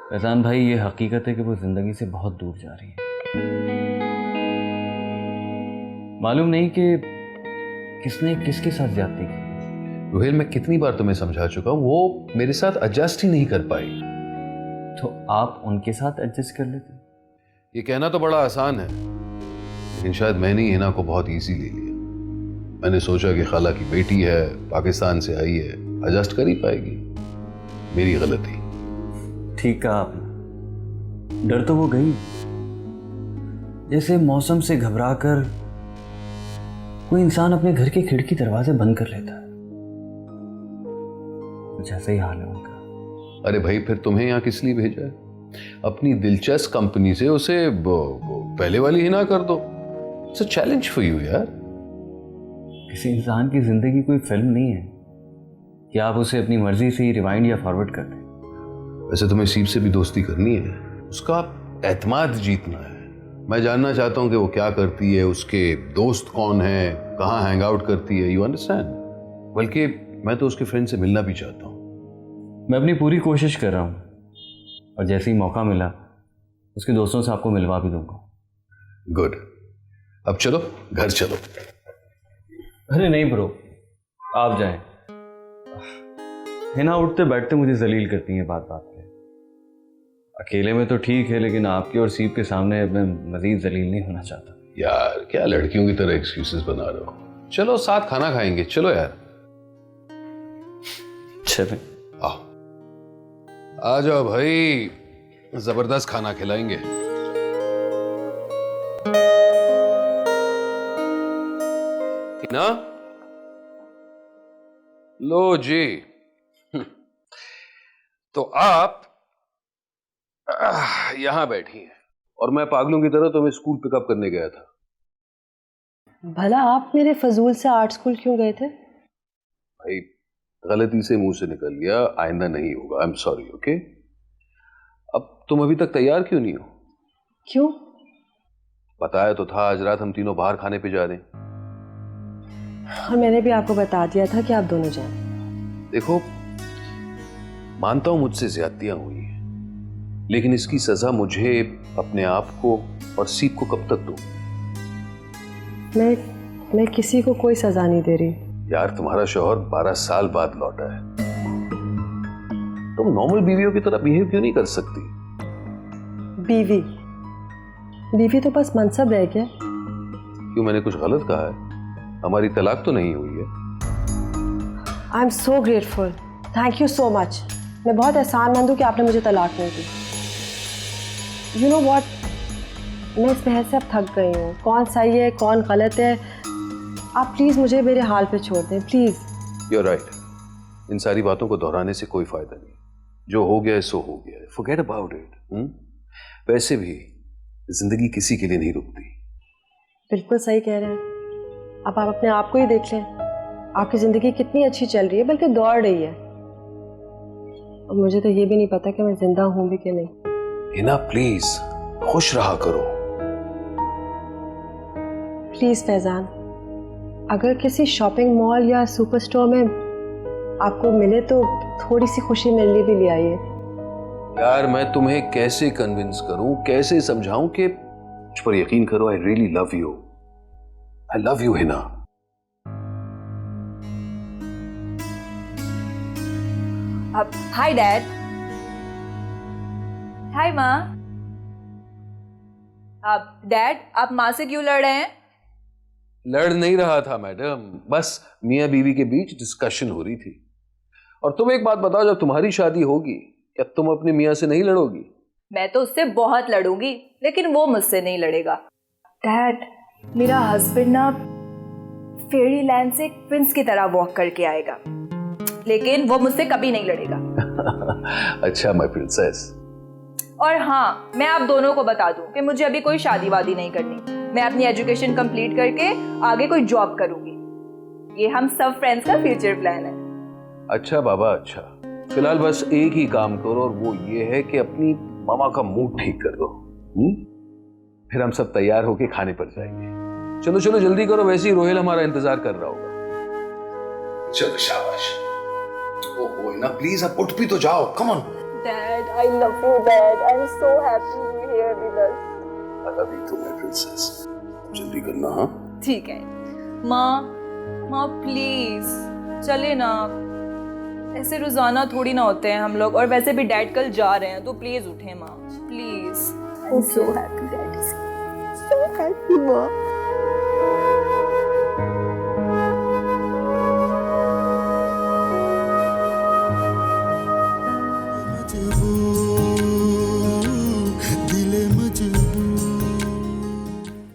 फैजान भाई, ये हकीकत है कि वो जिंदगी से बहुत दूर जा रही है। मालूम नहीं कि किसने किसके साथ ज्यादती की। रोहेल, मैं कितनी बार तुम्हें समझा चुका हूं, वो मेरे साथ एडजस्ट ही नहीं कर पाई। तो आप उनके साथ एडजस्ट कर लेते। ये कहना तो बड़ा आसान है, लेकिन शायद मैंने ही हिना को बहुत इजी ले लिया। मैंने सोचा कि खाला की बेटी है, पाकिस्तान से आई है, एडजस्ट कर ही पाएगी। मेरी गलती। ठीक कहा आपने। डर तो वो गई, जैसे मौसम से घबराकर कोई इंसान अपने घर के खिड़की दरवाजे बंद कर लेता है, कुछ ऐसा ही हाल है उनका। अरे भाई, फिर तुम्हें यहाँ किस लिए भेजा है? अपनी दिलचस्प कंपनी से उसे पहले वाली हिना कर दो। It's a challenge for you यार। किसी इंसान की जिंदगी कोई फिल्म नहीं है कि आप उसे अपनी मर्जी से ही रिवाइंड या फॉरवर्ड कर दें। वैसे तुम्हें सीप से भी दोस्ती करनी है, उसका एतमाद जीतना है। मैं जानना चाहता हूं कि वो क्या करती है, उसके दोस्त कौन है, कहाँ हैंग आउट करती है। You understand? बल्कि मैं तो उसके फ्रेंड से मिलना भी चाहता हूँ। मैं अपनी पूरी कोशिश कर रहा हूँ, और जैसे ही मौका मिला उसके दोस्तों से आपको मिलवा भी दूंगा। गुड। अब चलो घर चलो। अरे नहीं ब्रो, आप जाएं। हिना उठते बैठते मुझे जलील करती हैं बात बात पे। अकेले में तो ठीक है, लेकिन आपके और सीप के सामने मैं मजीद जलील नहीं होना चाहता। यार क्या लड़कियों की तरह एक्सक्यूजेस बना रहे हो? चलो साथ खाना खाएंगे, चलो यार। चलें। आओ, आ जाओ भाई, जबरदस्त खाना खिलाएंगे। ना लो जी। तो आप यहां बैठी हैं और मैं पागलों की तरह तुम्हें स्कूल पिकअप करने गया था। भला आप मेरे फजूल से आर्ट स्कूल क्यों गए थे? भाई गलती से मुंह से निकल गया, आइंदा नहीं होगा। I am sorry. ओके, अब तुम अभी तक तैयार क्यों नहीं हो? क्यों? बताया तो था आज रात हम तीनों बाहर खाने पे जा रहे हैं। और मैंने भी आपको बता दिया था कि आप दोनों जाएं। देखो, मानता हूं मुझसे ज्यादतियां हुई हैं, लेकिन इसकी सजा मुझे, अपने आप को और सीप को कब तक दूं? मैं किसी को कोई सजा नहीं दे रही। यार तुम्हारा शौहर 12 साल बाद लौटा है, तुम नॉर्मल बीवियों की तरह बिहेव क्यों नहीं कर सकती? बीवी तो बस मनसब रह गया। क्यों, मैंने कुछ गलत कहा है? हमारी तलाक तो नहीं हुई है। I am so grateful, thank you so much. मैं बहुत एहसानमंद हूँ कि आपने मुझे तलाक नहीं दी। यू नो व्हाट, मैं इस बहस से अब थक गई हूँ। कौन सही है कौन गलत है, आप प्लीज़ मुझे मेरे हाल पे छोड़ दें प्लीज़। यू आर राइट, इन सारी बातों को दोहराने से कोई फायदा नहीं। जो हो गया है सो हो गया है, फॉरगेट अबाउट इट। वैसे भी जिंदगी किसी के लिए नहीं रुकती। बिल्कुल सही कह रहे हैं। अब आप अपने आप को ही देख लें, आपकी ज़िंदगी कितनी अच्छी चल रही है, बल्कि दौड़ रही है। और मुझे तो ये भी नहीं पता कि मैं जिंदा हूं भी कि नहीं। हिना प्लीज खुश रहा करो। प्लीज़ फैजान, अगर किसी शॉपिंग मॉल या सुपर स्टोर में आपको मिले तो थोड़ी सी खुशी मेरे लिए भी ले आइए। यार मैं तुम्हें कैसे कन्विंस करूं, कैसे समझाऊं कि मुझ पर यकीन करो। I really love you, I love you Hina. Hi dad. Hi माँ। डैड, आप माँ से क्यों लड़ रहे हैं? लड़ नहीं रहा था मैडम, बस मियां बीवी के बीच डिस्कशन हो रही थी। और तुम एक बात बताओ, जब तुम्हारी शादी होगी क्या तुम अपने मियां से नहीं लड़ोगी? मैं तो उससे बहुत लड़ूंगी, लेकिन वो मुझसे नहीं लड़ेगा। डैड, मेरा हस्बैंड ना फेरी लैंड से प्रिंस की तरह वॉक करके आएगा, लेकिन वो मुझसे कभी नहीं लड़ेगा। अच्छा माय प्रिंसेस। और हाँ, मैं आप दोनों को बता दूं कि मुझे अभी कोई शादी वादी नहीं करनी। मैं अपनी एजुकेशन कंप्लीट करके आगे कोई जॉब करूंगी। ये हम सब फ्रेंड्स का फ्यूचर प्लान है। अच्छा बाबा, अच्छा। फिलहाल बस एक ही काम करो, और वो ये है कि अपनी मामा का मूड ठीक कर दो। फिर हम सब तैयार होके खाने पर जाएंगे। चलो चलो जल्दी करो, वैसे ही रोहेल हमारा इंतजार कर रहा होगा। चलो शाबाश। ओहो ना, प्लीज अब उठ भी तो जाओ, come on. Dad, I love you, Dad. I'm so happy you're here with us. I love you too, my princess. जल्दी करना हाँ? ठीक है माँ प्लीज चले ना, ऐसे रोजाना थोड़ी ना होते हैं हम लोग, और वैसे भी डैड कल जा रहे हैं, तो प्लीज उठे माँ please. I'm so happy, Dad. So happy, माँ।